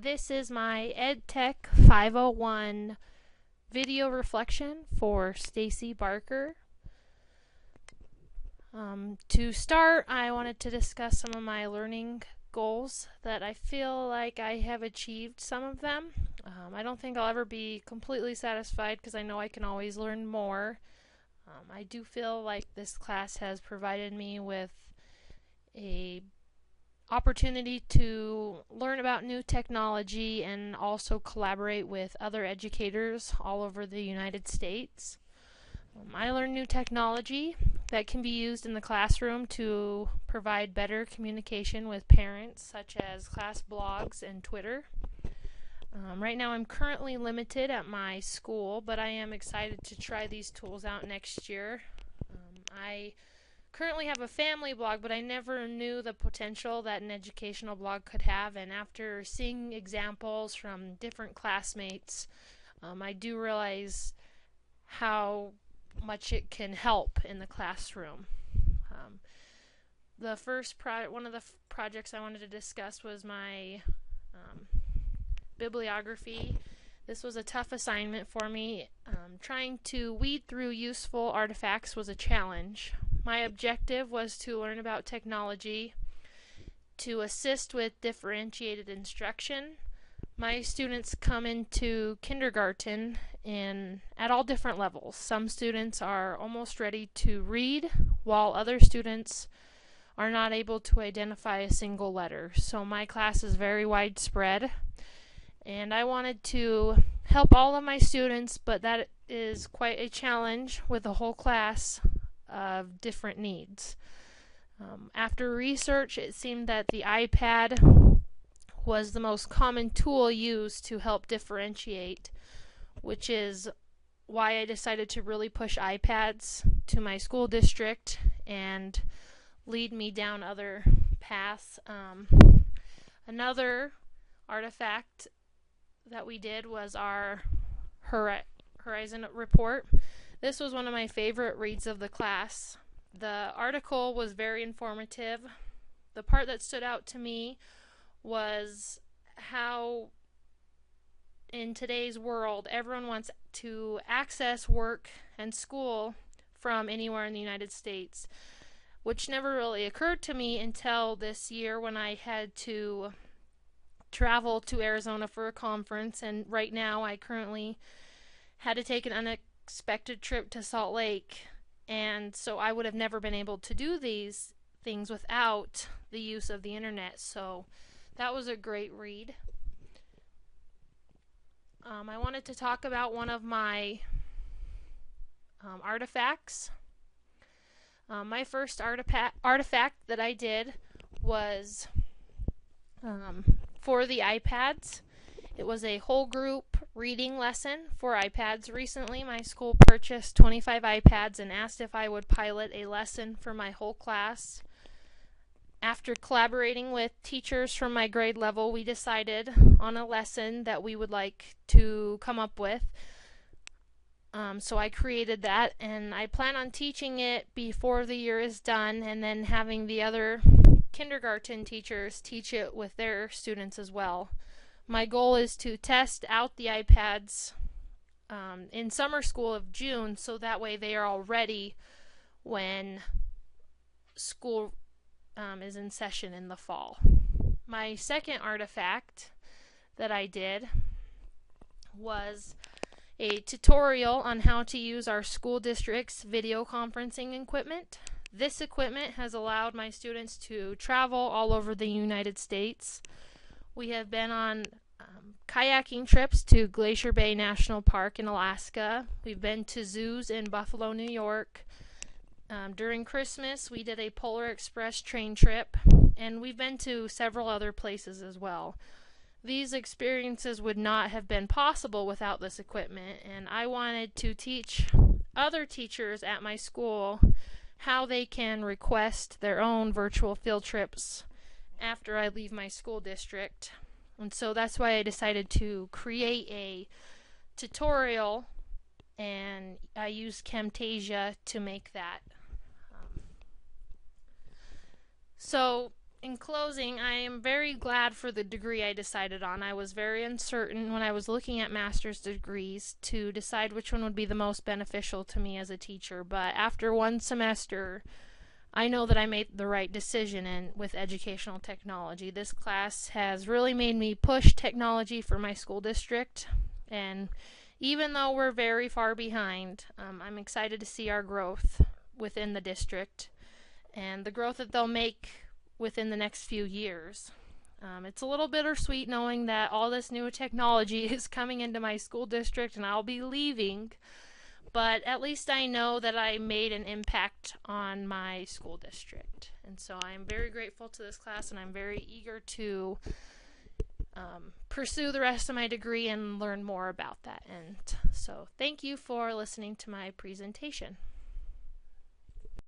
This is my EDTECH 501 video reflection for Stacy Barker. To start, I wanted to discuss some of my learning goals that I feel like I have achieved some of them. I don't think I'll ever be completely satisfied because I know I can always learn more. I do feel like this class has provided me with a opportunity to learn about new technology and also collaborate with other educators all over the United States. I learned new technology that can be used in the classroom to provide better communication with parents, such as class blogs and Twitter. Right now I'm currently limited at my school, but I am excited to try these tools out next year. I currently have a family blog, but I never knew the potential that an educational blog could have, and after seeing examples from different classmates, I do realize how much it can help in the classroom. One of the projects I wanted to discuss was my bibliography. This was a tough assignment for me. Trying to weed through useful artifacts was a challenge. My objective was to learn about technology, to assist with differentiated instruction. My students come into kindergarten at all different levels. Some students are almost ready to read, while other students are not able to identify a single letter. So my class is very widespread, and I wanted to help all of my students, but that is quite a challenge with a whole class of different needs. After research, it seemed that the iPad was the most common tool used to help differentiate, which is why I decided to really push iPads to my school district and lead me down other paths. Another artifact that we did was our Horizon report. This was one of my favorite reads of the class. The article was very informative. The part that stood out to me was how in today's world everyone wants to access work and school from anywhere in the United States, which never really occurred to me until this year when I had to travel to Arizona for a conference, and right now I currently had to take an unexpected trip to Salt Lake, and so I would have never been able to do these things without the use of the internet. So that was a great read. I wanted to talk about one of my artifacts. My first artifact that I did was for the iPads. It was a whole group reading lesson for iPads. Recently, my school purchased 25 iPads and asked if I would pilot a lesson for my whole class. After collaborating with teachers from my grade level, we decided on a lesson that we would like to come up with. So I created that, and I plan on teaching it before the year is done, and then having the other kindergarten teachers teach it with their students as well. My goal is to test out the iPads in summer school of June, so that way they are all ready when school is in session in the fall. My second artifact that I did was a tutorial on how to use our school district's video conferencing equipment. This equipment has allowed my students to travel all over the United States. We have been on kayaking trips to Glacier Bay National Park in Alaska. We've been to zoos in Buffalo, New York. During Christmas, we did a Polar Express train trip, and we've been to several other places as well. These experiences would not have been possible without this equipment, and I wanted to teach other teachers at my school how they can request their own virtual field trips after I leave my school district. And so that's why I decided to create a tutorial, and I used Camtasia to make that. So in closing, I am very glad for the degree I decided on. I was very uncertain when I was looking at master's degrees to decide which one would be the most beneficial to me as a teacher, but after one semester, I know that I made the right decision with educational technology. This class has really made me push technology for my school district, and even though we're very far behind, I'm excited to see our growth within the district and the growth that they'll make within the next few years. It's a little bittersweet knowing that all this new technology is coming into my school district and I'll be leaving, but at least I know that I made an impact on my school district. And so I am very grateful to this class, and I'm very eager to pursue the rest of my degree and learn more about that. And so thank you for listening to my presentation.